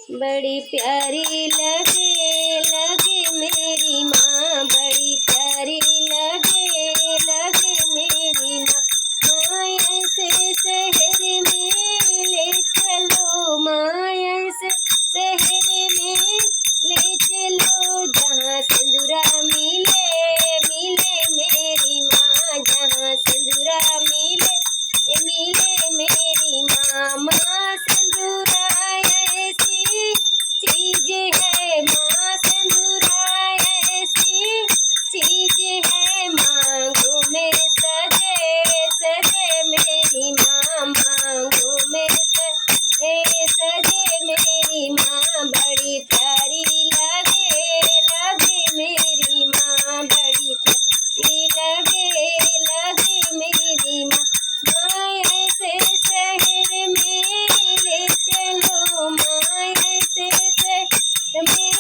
बड़ी प्यारी लगे लगे मेरी माँ, बड़ी प्यारी लगे लगे मेरी माँ। माँ ऐसे शहर में ले चलो, माँ ऐसे शहर में ले चलो, जहाँ सिंदूरा मिले मिले मेरी माँ, जहाँ सिंदूरा मिले मिले मेरी माँ। माँ सिंदूरा ऐसी चीज है, माँ सिंदूरा ऐसी चीज है, मांगों में सजे सजे मेरी माँ, मांगों में सजे सजे मेरी माँ। बड़ी प्यारी लगे लगे मेरी माँ, बड़ी प्यारी लगे लगे मेरी माँ। माँ ऐसे शहर में ले चलो, माँ ऐसे शहर में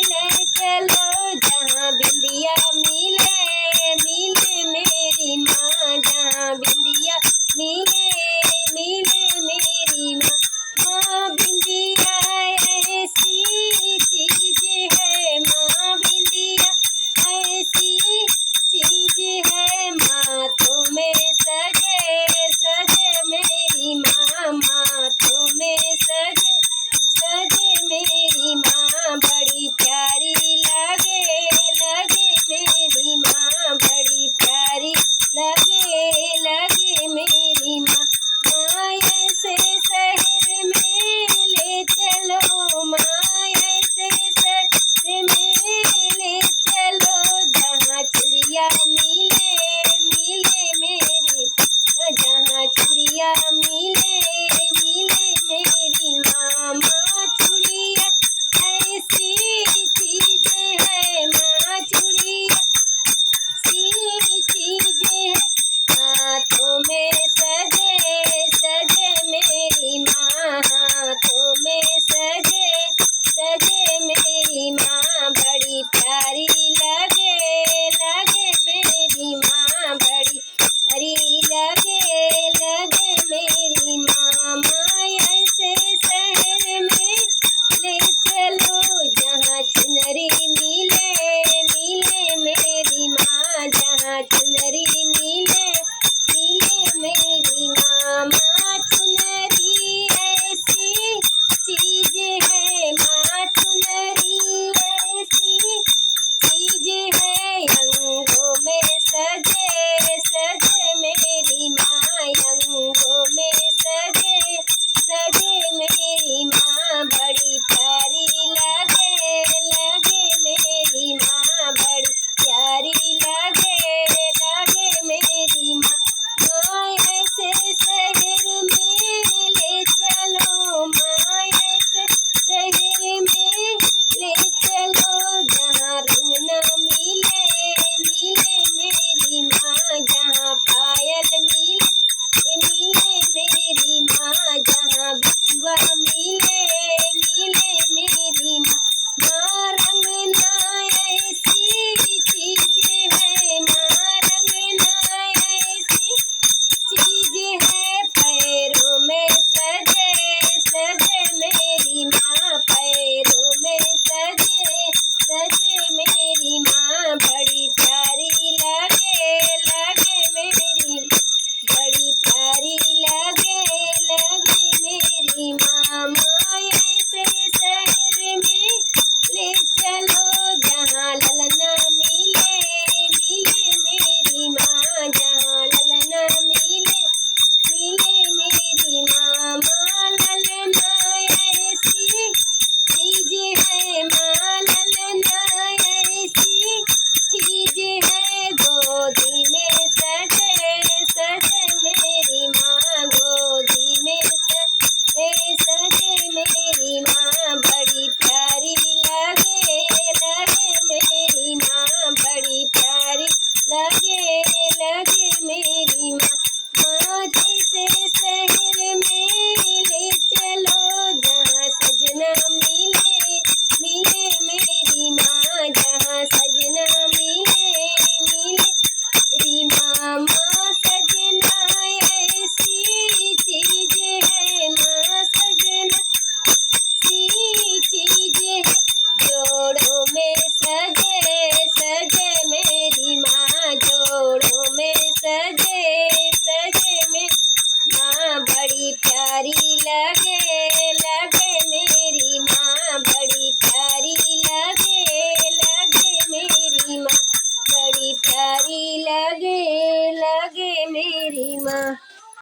ले चलो, जहाँ बिंदिया मिले मिले मेरी माँ, जहाँ बिंदिया मिले मिले मेरी माँ। माँ बिंदिया ऐसी चीज है, माँ बिंदिया ऐसी चीज है, माथों में सजे सजे मेरी माँ, माथों में सजे सजे मेरी माँ। बड़ी प्यारी लगे लगे मेरी माँ, बड़ी प्यारी लगे लगे मेरी माँ। माँ ऐसे शहर में ले चलो, माँ ऐसे सजे सजे मेरी माँ बड़ी प्यारी लगे